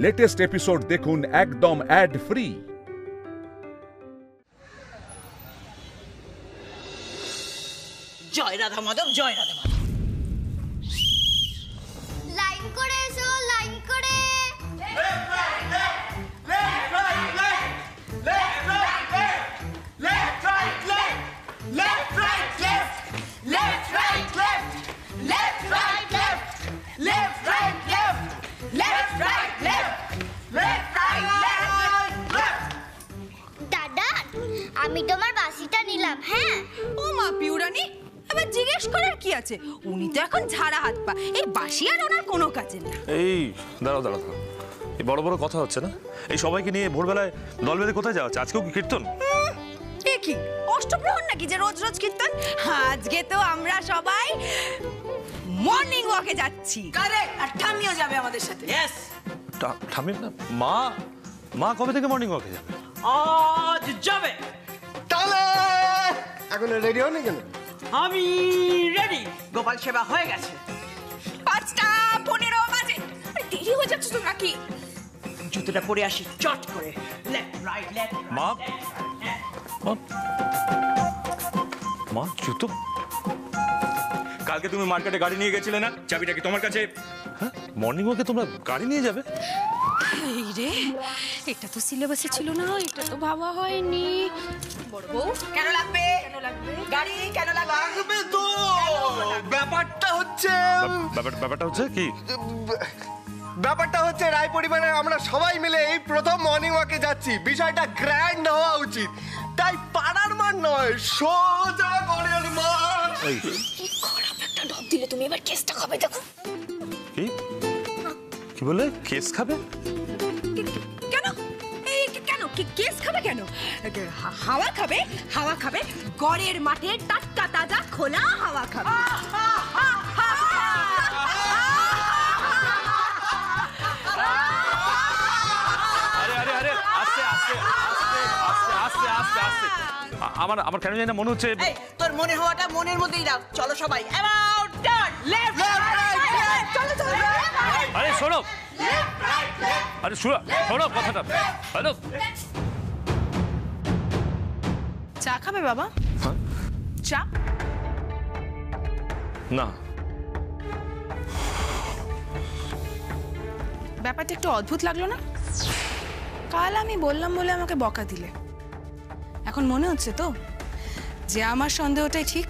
Latest episode দেখুন একদম add free. জয় রাধা মাধব, জয় Radha Madhav. Line করে এসো, লাইন করে। দাদা, আমি তোমার বাসিটা নিলাম। হ্যাঁ। ও মা পিউরানি, আবার জিজ্ঞেস করার কি আছে? উনি তো এখন ঝাড়া হাত পা, এই বাসি আর ওনার কোনো কাজের না। এই দাঁড়াও দাঁড়াও দাঁড়াও, এই বড় বড় কথা হচ্ছে না? এই সবাইকে নিয়ে ভোরবেলায় দল বেঁধে কোথায় যাওয়া হচ্ছে? আজকেও কি কীর্তন? এ কি অষ্টপ্রহর নাকি যে রোজ রোজ কীর্তন? আজকে তো আমরা সবাই মর্নিং ওয়াকে যাচ্ছি। কারেক্ট, আর ঠাম্মিও যাবে আমাদের সাথে। ইয়েস। ঠাম্মি না, মা কবে থেকে মর্নিং ওয়াকে যাবে? আজ যাবে। তাহলে এখন রেডি হওনি কেন? আমি রেডি, গোপাল সেবা হয়ে গেছে। 5:15 বাজে, দেরি হয়ে যাচ্ছে তো নাকি? জুতোটা পরে আসি চট করে। Left right left. মা জুতো? কালকে তুমি মার্কেটে গাড়ি নিয়ে গেছিলে না, চাবিটা কি তোমার কাছে? হ্যাঁ, মর্নিং ওয়াকে তোমরা গাড়ি নিয়ে যাবে? এই রে, এটা তো সিলেবাসে ছিল না, এটা তো ভাবা হয়নি। বড় বউ কেন লাগবে? গাড়ি কেন লাগবে তো? ব্যাপারটা হচ্ছে কি? ব্যাপারটা হচ্ছে রায় পরিবারের আমরা সবাই মিলে এই প্রথম মর্নিং ওয়াকে যাচ্ছি। বিষয়টা গ্র্যান্ড হওয়া উচিত, তাই পাড়ার মাঠ নয়, সোজা গড়ের মাঠ। কি খারাপ একটা ডব দিলে তুমি, এবার কেসটা খাবে দেখো। কি বলে কেস খাবে? কেন? এই কেন কেস খাবে কেন? হাওয়া খাবে, হাওয়া খাবে, গড়ের মাঠে টাটকা তাজা খোলা হাওয়া খাবে। আমার কেন জানি না মনে হচ্ছে। তোর মনে হওয়াটা মনের মধ্যেই রাখ। চলো সবাই, অ্যাবাউট টার্ন লেফট রাইট। চলো চলো। আরে শোনো, আরে শোনো কথাটা। হ্যালো, চা খাবে বাবা? চা না, ব্যাপারটা একটু অদ্ভুত লাগলো না? কাল আমি বললাম বলে আমাকে বকা দিলে, এখন মনে হচ্ছে তো যে আমার সন্দেহটাই ঠিক।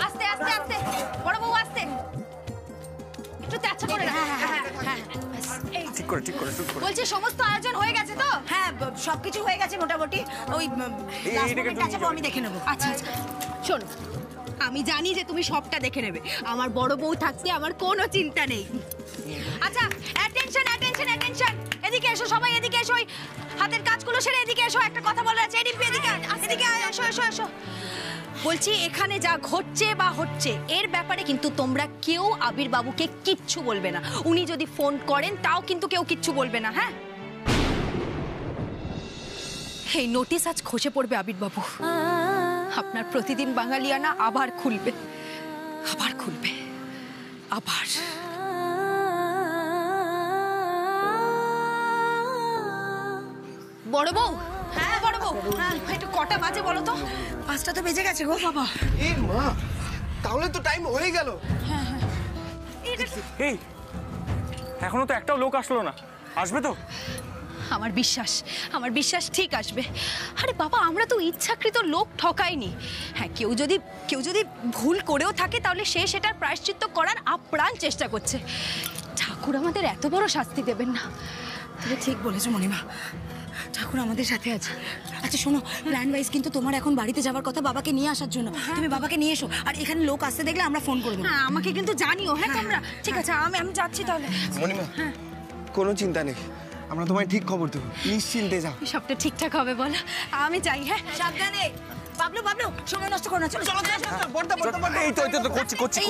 আস্তে আস্তে আস্তে বড় বউ, আস্তে একটু তেচ্ছা করে রাখ। ঠিক করে বলছি সমস্ত আয়োজন হয়ে গেছে তো? হ্যাঁ, সবকিছু হয়ে গেছে মোটামুটি। ওই আমি দেখে নেবো। আচ্ছা আচ্ছা, শোন, আমি জানি যে তুমি সবটা দেখে নেবে, আমার বড় বউ থাকতে আমার কোনো চিন্তা নেই। আচ্ছা, অ্যাটেনশন অ্যাটেনশন অ্যাটেনশন, এদিকে এসো সবাই, এদিকে এসো, ওই হাতের কাজগুলো সেরে এদিকে এসো, একটা কথা বলার আছে। এদিকে এদিকে এসো এসো এসো। বলছি এখানে যা ঘটছে বা হচ্ছে এর ব্যাপারে কিন্তু তোমরা কেউ আবির বাবুকে কিচ্ছু বলবে না। উনি যদি ফোন করেন তাও কিন্তু কেউ কিচ্ছু বলবে না। হ্যাঁ, এই নোটিশ আজ খসে পড়বে আবির বাবু, আপনার প্রতিদিন বাঙালিয়ানা আবার খুলবে, আবার খুলবে, আবার। বড় বউ, হ্যাঁ বড় বউ, একটু কটা বাজে বলো তো? 5টা তো বেজে গেছে গো বাবা। এ মা, তাহলে তো টাইম হয়ে গেল। এই এখনো তো একটাও লোক আসলো না, আসবে তো? আমার বিশ্বাস ঠিক আসবে। আরে বাবা, আমরা তো ইচ্ছাকৃত লোক ঠকাইনি। হ্যাঁ, কেউ যদি ভুল করেও থাকে তাহলে সে সেটার প্রায়শ্চিত্ত করার আপ্রাণ চেষ্টা করছে। ঠাকুর আমাদের এত বড় শাস্তি দেবেন না। তুমি ঠিক বলেছো মণিমা, ঠাকুর আমাদের সাথে আছে। আচ্ছা শোনো, প্ল্যান ওয়াইজ কিন্তু তোমার এখন বাড়িতে যাওয়ার কথা বাবাকে নিয়ে আসার জন্য। তুমি বাবাকে নিয়ে এসো, আর এখানে লোক আসতে দেখলে আমরা ফোন করে দেবো। হ্যাঁ, আমাকে কিন্তু জানিও। হ্যাঁ তোমরা, ঠিক আছে, আমি যাচ্ছি তাহলে। মণিমা, কোনো চিন্তা নেই, আমরা তোমায় ঠিক খবর দেবো, নিশ্চিন্তে যাও। সবটা ঠিকঠাক হবে বলো, আমি যাই। হ্যাঁ সাবধানে। বাবলু সময় নষ্ট করো না, চলো চলো চলো। বড়দা এই তো করছি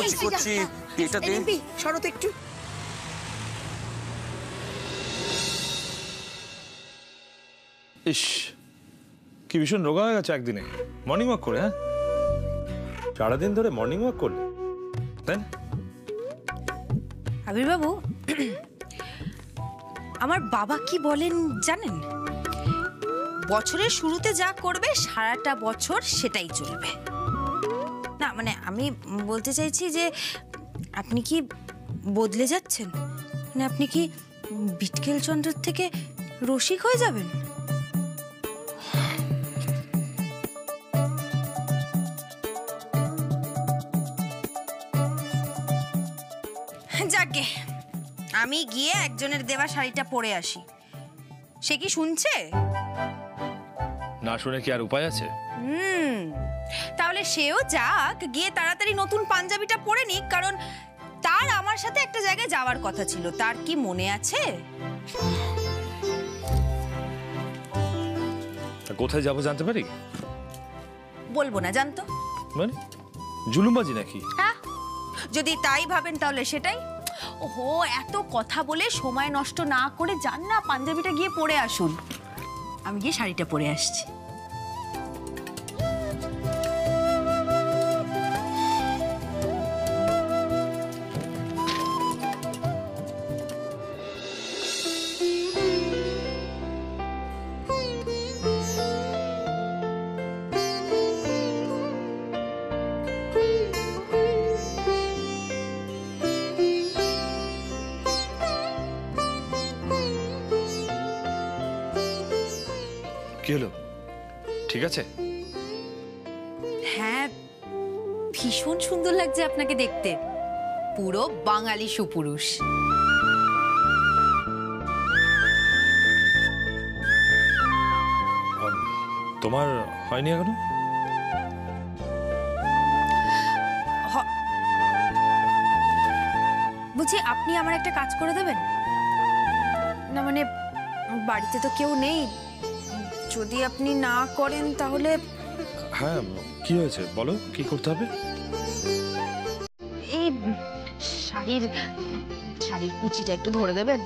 এটা দে। সরো তো একটু। ইস, কি ভীষণ রোগা হয়ে গেছে একদিনে মর্নিং ওয়াক করে। হ্যাঁ, সারাদিন ধরে মর্নিং ওয়াক করলে, তাই না? আবিরবাবু, আমার বাবা কি বলেন জানেন? বছরের শুরুতে যা করবে সারাটা বছর সেটাই চলবে। না মানে আমি বলতে চাইছি যে আপনি কি বদলে যাচ্ছেন, মানে আপনি কি বিটকেল চন্দ্রের থেকে রসিক হয়ে যাবেন? যাকে আমি গিয়ে একজনের দেওয়া শাড়িটা পরে আসি। সে কি শুনছে? না শুনে কি আর উপায় আছে? তাহলে সেও যাক, গিয়ে তাড়াতাড়ি নতুন পাঞ্জাবিটা পরে নিক, কারণ তার আমার সাথে একটা জায়গায় যাওয়ার কথা ছিল। তার কি মনে আছে? কোথায় যাবো জানতে পারি? বলবো না, জানতো? মানে জুলুমবাজি নাকি? হ্যাঁ, যদি তাই ভাবেন তাহলে সেটাই। ওহো, এত কথা বলে সময় নষ্ট না করে যান না, পাঞ্জাবিটা গিয়ে পরে আসুন। আমি গিয়ে শাড়িটা পরে আসছি। কি হলো, ঠিক আছে? হ্যাঁ, ভীষণ সুন্দর লাগছে আপনাকে দেখতে, পুরো বাঙালি সুপুরুষ। তোমার হয়নি এখনো? বলছি, আপনি আমার একটা কাজ করে দেবেন না? মানে বাড়িতে তো কেউ নেই, যদি আপনি না করেন তাহলে। হ্যাঁ, কি হয়েছে বলো, কি করতে হবে? এই শাড়ির কুচিটা একটু ধরে দেবেন।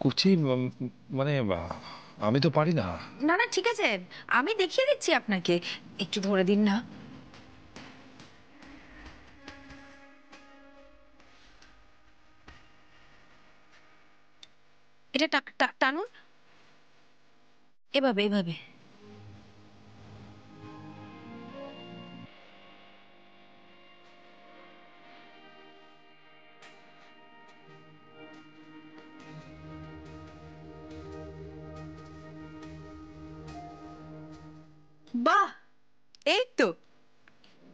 কুচি মানে আমি তো পারি না। না না, ঠিক আছে, আমি দেখিয়ে দিচ্ছি আপনাকে, একটু ধরে দিন না। এটা টানুন, এভাবে এভাবে। বাহ, এই তো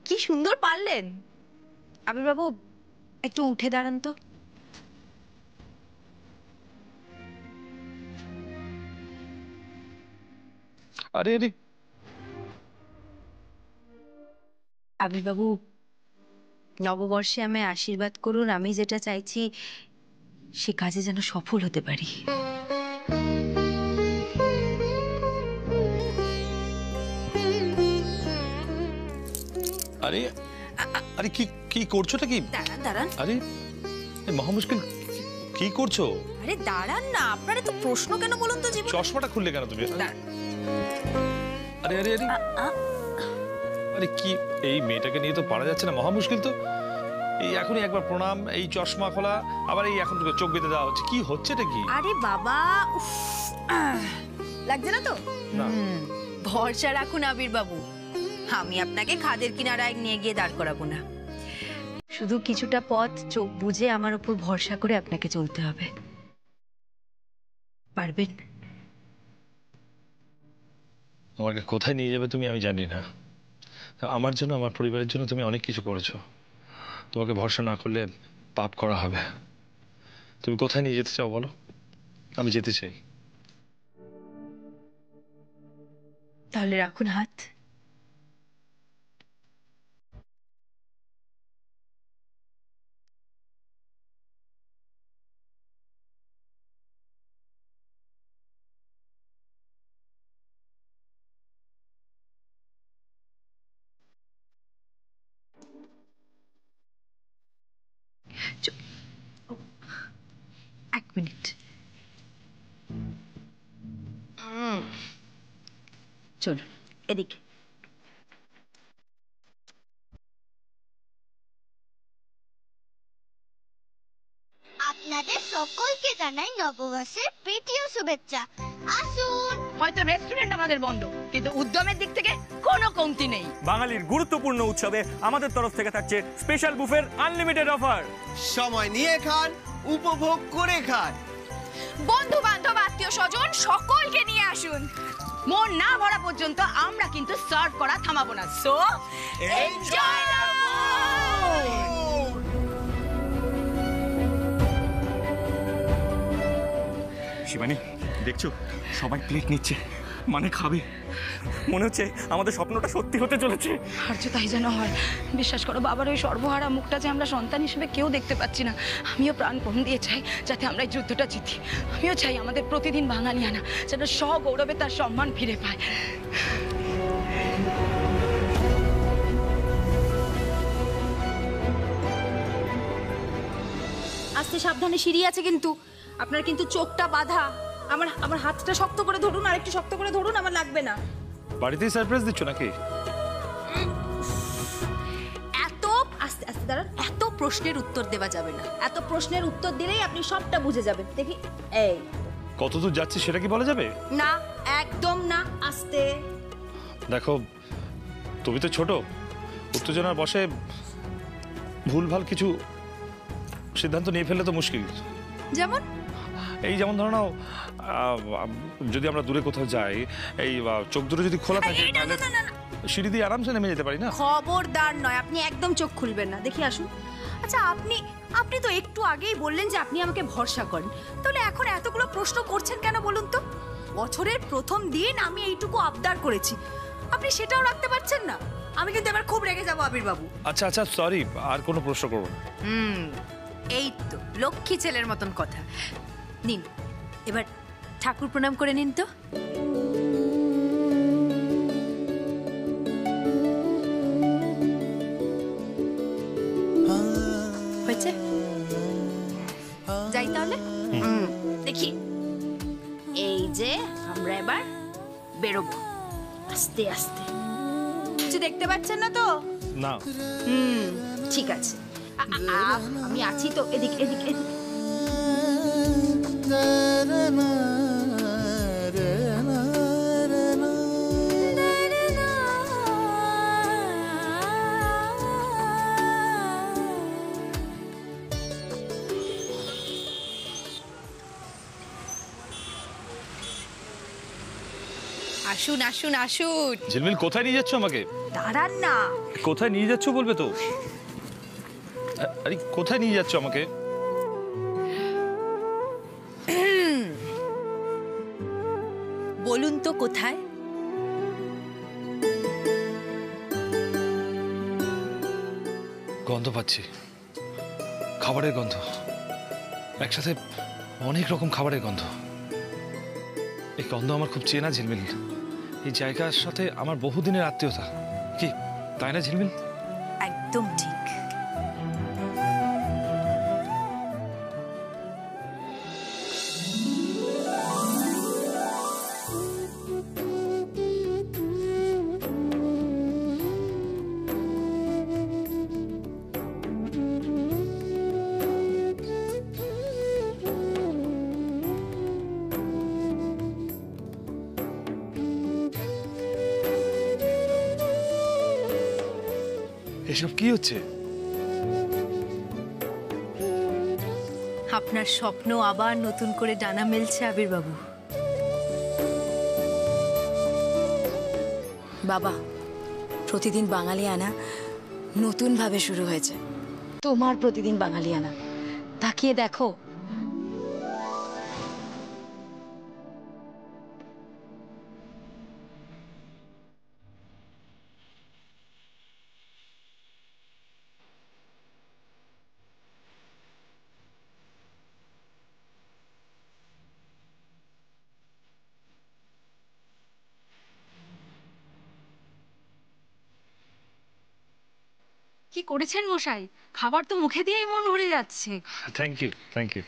কি সুন্দর পারলেন। আবিরবাবু, একটু উঠে দাঁড়ান তো। আরে আরে, আবিরবাবু, নববর্ষে আমায় আশীর্বাদ করুন। আমি যেটা চাইছি সে কাজে যেন সফল হতে পারি। আরে আরে, কি কি করছোটা কি? দাঁড়ান দাঁড়ান। আরে মহা মুশকিল, কি করছো? আরে দাঁড়ান না, আপনারা তো প্রশ্ন কেন বলুন তো জীবন। চশমাটা খুললে কেন তুমি? আরে আরে আরে আরে, কি এই মেয়েটাকে নিয়ে তো পারা যাচ্ছে না, মহা মুশকিল তো। এই এখনই একবার প্রণাম, এই চশমা খোলা, আবার এই এখন চোখ বেঁধে দেওয়া হচ্ছে, কি হচ্ছে এটা কি? আরে বাবা, উফ, লাগছে না তো? না। ভরসা রাখুন আবিরবাবু, আমি আপনাকে খাদের কিনারায় নিয়ে গিয়ে দাঁড় করাবো না। শুধু কিছুটা পথ চোখ বুজে আমার উপর ভরসা করে আপনাকে চলতে হবে। পারবেন? আমাকে কোথায় নিয়ে যাবে তুমি আমি জানি না। আমার জন্য, আমার পরিবারের জন্য তুমি অনেক কিছু করেছো। তোমাকে ভরসা না করলে পাপ করা হবে। তুমি কোথায় নিয়ে যেতে চাও বলো, আমি যেতে চাই। তাহলে রাখুন হাত। এক মিনিট, চলুন এদিকে। আপনাদের সকলকে জানাই নববর্ষের প্রীতীয় শুভেচ্ছা। আসুন। হয়তো রেস্টুরেন্ট আমাদের বন্ধ, কিন্তু উদ্যমের দিক থেকে কোনো কমতি নেই। বাঙালির গুরুত্বপূর্ণ উৎসবে আমাদের তরফ থেকে থাকছে স্পেশাল বুফের আনলিমিটেড অফার। সময় নিয়ে খান, উপভোগ করে খান। বন্ধু বান্ধব আত্মীয় স্বজন সকলকে নিয়ে আসুন। মন না ভরা পর্যন্ত আমরা কিন্তু সার্ভ করা থামাবো না। সো এনজয় দ্য শিবানী, দেখছো সবাই প্লেট নিচ্ছে, মানে খাবে। মনে হচ্ছে আমাদের স্বপ্নটা সত্যি হতে চলেছে। আর যে তাই যেন হয়। বিশ্বাস করো, বাবার ওই সর্বহারা মুখটা যে আমরা সন্তান হিসেবে কেউ দেখতে পাচ্ছি না। আমিও প্রাণপণ দিয়ে চাই যাতে আমরা এই যুদ্ধটা জিতি। আমিও চাই আমাদের প্রতিদিন বাঙালিয়ানা যেন সগৌরবে তার সম্মান ফিরে পায়। আস্তে সাবধানে সিঁড়ি আছে কিন্তু, আপনার কিন্তু চোখটা বাঁধা। আমার হাতটা শক্ত করে ধরুন, আর একটু শক্ত করে ধরুন, আমার লাগবে না। বাড়িতেই সারপ্রাইজ দিচ্ছ নাকি? এত আস্তে আস্তে দাঁড়ান, এত প্রশ্নের উত্তর দেওয়া যাবে না। এত প্রশ্নের উত্তর দিলেই আপনি সবটা বুঝে যাবেন। দেখি, এই কত দূর যাচ্ছে সেটা কি বলা যাবে? না, একদম না, আস্তে। দেখো, তুমি তো ছোট, উত্তেজনার বশে ভুলভাল কিছু সিদ্ধান্ত নিয়ে ফেললে তো মুশকিল। যেমন যেমন ধরো নাও, যদি আমরা দূরে কোথাও যাই, এই চোখ দুটো যদি খোলা থাকে তাহলে সিঁড়ি দিয়ে আরামসে নেমে যেতে পারি না? খবরদার নয়, আপনি একদম চোখ খুলবেন না। দেখি, আসুন। আচ্ছা, আপনি তো একটু আগেই বললেন যে আপনি আমাকে ভরসা করেন, তাহলে এখন এতগুলো প্রশ্ন করছেন কেন বলুন তো? বছরের প্রথম দিন আমি এইটুকু আবদার করেছি, আপনি সেটাও রাখতে পারছেন না। আমি কিন্তু এবার খুব রেগে যাবো আবির বাবু। আচ্ছা আচ্ছা, সরি, আর কোনো প্রশ্ন করবো না। এই তো লক্ষ্মী ছেলের মতন কথা। নিন, এবার ঠাকুর প্রণাম করে নিন তো। হয়েছে? যাই তাহলে। দেখি, এই যে আমরা এবার বেরোবো আস্তে আস্তে। কিছু দেখতে পাচ্ছেন না তো? না। ঠিক আছে, আমি আছি তো। এদিক এদিক এদিক। আসুন আসুন আসুন। ঝিলমিল, কোথায় নিয়ে যাচ্ছ আমাকে? দাঁড়ান না। কোথায় নিয়ে যাচ্ছ বলবে তো? আরে কোথায় নিয়ে যাচ্ছ আমাকে? বলুন তো কোথায়? গন্ধ পাচ্ছি, খাবারের গন্ধ, একসাথে অনেক রকম খাবারের গন্ধ। এই গন্ধ আমার খুব চেনা ঝিলমিল। এই জায়গার সাথে আমার বহুদিনের আত্মীয়তা। কি তাই না ঝিলমিল? একদম ঠিক। এসব কি হচ্ছে? আপনার স্বপ্ন আবার নতুন করে ডানা মেলছে আবির বাবু। বাবা, প্রতিদিন বাঙালিয়ানা নতুন ভাবে শুরু হয়েছে। তোমার প্রতিদিন বাঙালিয়ানা, তাকিয়ে দেখো। কি করেছেন মশাই? খাবার তো মুখে দিয়েই মন ভরে যাচ্ছে। Thank you, thank you.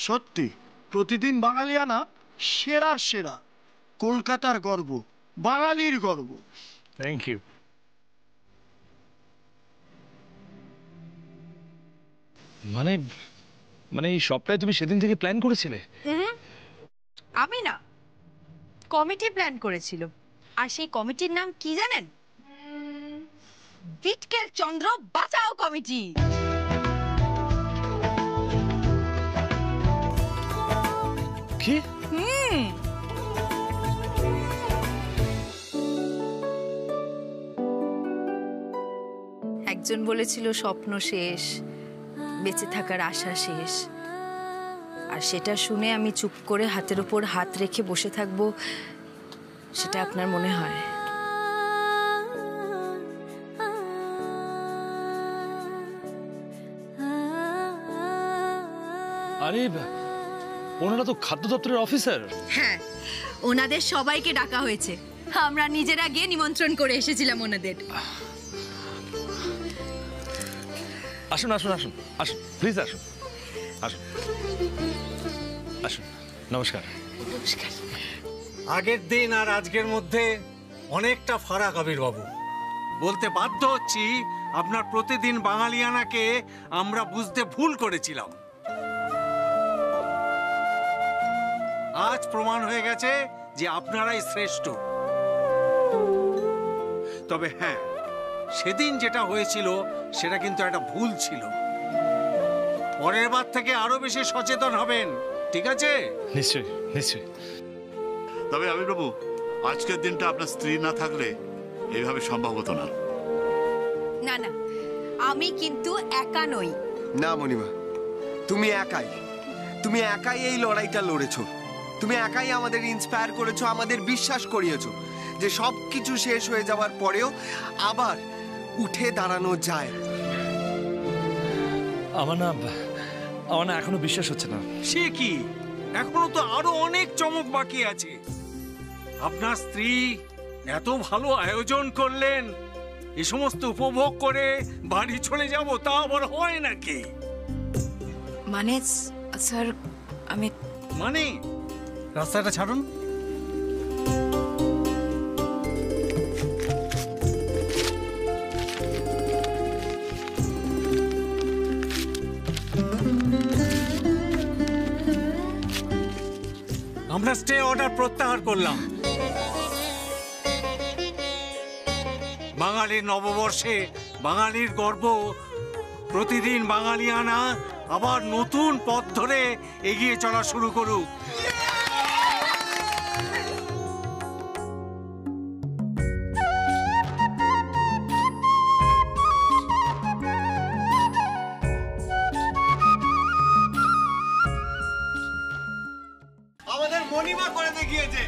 সত্যি প্রতিদিন বাঙালিয়ানা সেরা সেরা, কলকাতার গর্ব, বাঙালির গর্ব। Thank you. মানে মানে এই সবটাই তুমি সেদিন থেকে প্ল্যান করেছিলে? আমি না, কমিটি প্ল্যান করেছিল। আর সেই কমিটির নাম কি জানেন? বিটকেল চন্দ্র বাঁচাও কমিটি। কি? একজন বলেছিল স্বপ্ন শেষ, বেঁচে থাকার আশা শেষ। আর সেটা শুনে আমি চুপ করে হাতের উপর হাত রেখে বসে থাকবো, সেটা আপনার মনে হয়? আরে ওনারা তো খাদ্য দপ্তরের অফিসার। হ্যাঁ, ওনাদের সবাইকে ডাকা হয়েছে। আমরা নিজেরা গিয়ে নিমন্ত্রণ করে এসেছিলাম ওনাদের। আসুন আসুন আসুন আসুন, প্লিজ আসুন আসুন আসুন। নমস্কার। নমস্কার। আগের দিন আর আজকের মধ্যে অনেকটা ফারাক আবির বাবু। বলতে বাধ্য হচ্ছি, আপনার প্রতিদিন বাঙালিয়ানাকে আমরা বুঝতে ভুল করেছিলাম। আজ প্রমাণ হয়ে গেছে যে আপনারাই শ্রেষ্ঠ। তবে হ্যাঁ, সেদিন যেটা হয়েছিল সেটা কিন্তু একটা ভুল ছিল। পরের বার থেকে আরো বেশি সচেতন হবেন, ঠিক আছে? নিশ্চয়ই নিশ্চয়ই। তবে আবির বাবু, আজকের দিনটা আপনার স্ত্রী না থাকলে এইভাবে সম্ভব হতো না। না না, আমি কিন্তু একা নই। না মণিমা, তুমি একাই এই লড়াইটা লড়েছো। তুমি একাই আমাদের ইন্সপায়ার করেছো, আমাদের বিশ্বাস করিয়েছো যে সবকিছু শেষ হয়ে যাওয়ার পরেও আবার উঠে দাঁড়ানো যায়। আমার না এখনো বিশ্বাস হচ্ছে না। সে কি, এখনো তো আরো অনেক চমক বাকি আছে। আপনার স্ত্রী এত ভালো আয়োজন করলেন, এ সমস্ত উপভোগ করে বাড়ি চলে যাব, তা আবার হয় নাকি? মানে স্যার, আমি মানে রাস্তাটা ছাড়ুন। আমরা স্টে অর্ডার প্রত্যাহার করলাম। বাঙালির নববর্ষে বাঙালির গর্ব, প্রতিদিন বাঙালিয়ানা আবার নতুন পথ ধরে এগিয়ে চলা শুরু করুক। আমাদের মণিমা করে দেখিয়েছে।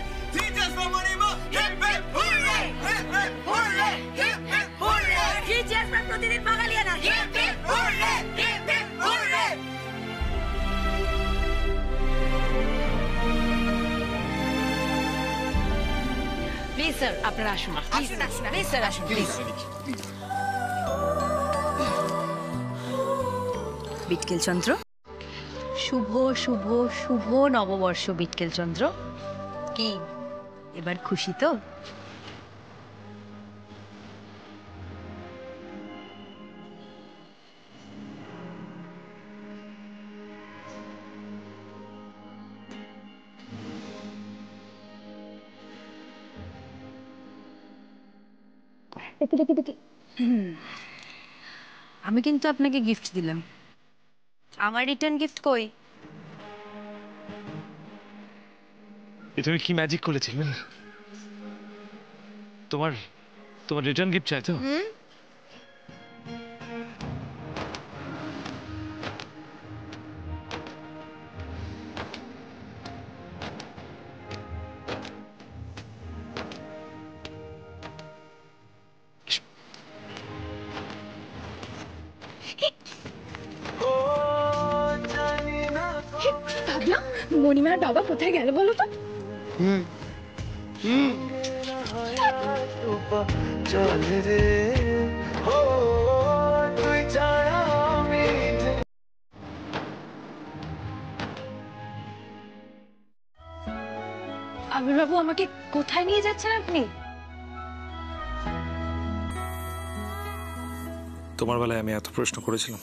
প্রতিদিন বাঙালিয়ানা। প্লিজ স্যার, আপনারা আসুন। আসুন আসুন, প্লিজ স্যার, আসুন প্লিজ। বিটকেল চন্দ্র, শুভ শুভ শুভ নববর্ষ বিটকেল চন্দ্র। কি এবার খুশি তো? আমি কিন্তু আপনাকে গিফট দিলাম। আমার রিটার্ন গিফট কই? তুমি কি ম্যাজিক করেছিলে? তোমার রিটার্ন গিফট চাই তো? মণিমার বাবা কোথায় গেল বলো তো? আবির বাবু, আমাকে কোথায় নিয়ে যাচ্ছেন আপনি? তোমার বেলায় আমি এত প্রশ্ন করেছিলাম,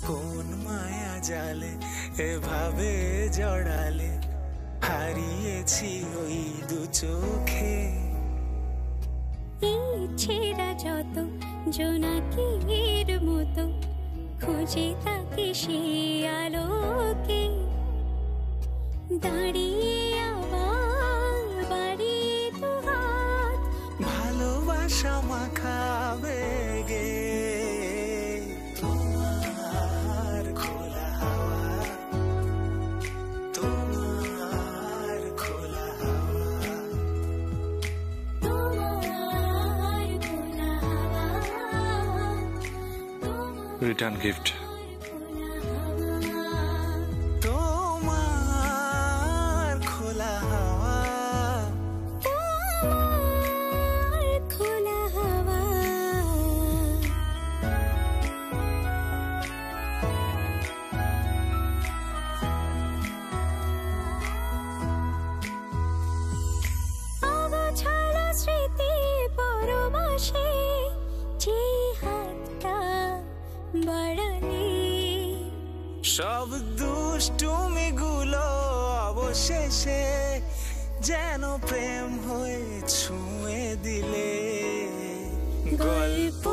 কোন মায়া জালে এভাবে জড়ালে, হারিয়েছি ওই দু চোখে। এই ছেঁড়া যত জোনাকির মতো খুঁজে তাকে সে আলোকে, দাঁড়িয়ে আবার বাড়িয়ে দু হাত, ভালোবাসা মাখাবে গে। তোমার খোলা হাওয়া, তোমার খোলা হাওয়া, তোমার খোলা হাওয়া, রিটার্ন গিফট। তোমার খোলা হাওয়া, তোমার খোলা হাওয়া। অগোছালো স্মৃতি পরবাসে যে হাতটা বাড়ালে, সব দুষ্টুমি গুলো অবশেষে যেন প্রেম হয়ে ছুঁয়ে দিলে। গল্প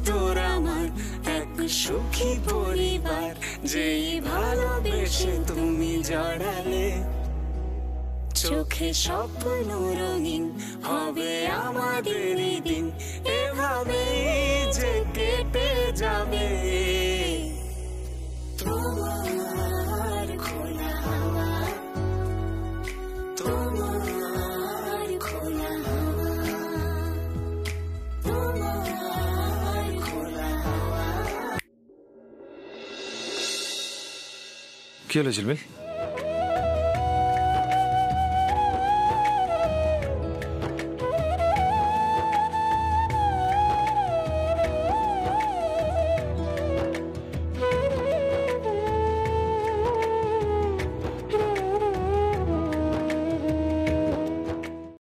তোর আমার এক সুখী পরিবার, যেই ভালোবেসে তুমি জড়ালে। চোখে স্বপ্ন রঙিন হবে আমাদের দিন, এভাবেই যে কেটে যাবে। তোমার খোলা হাওয়া, তোমার খোলা হাওয়া, তোমার খোলা হাওয়া। কি হলো ঝিলমিল?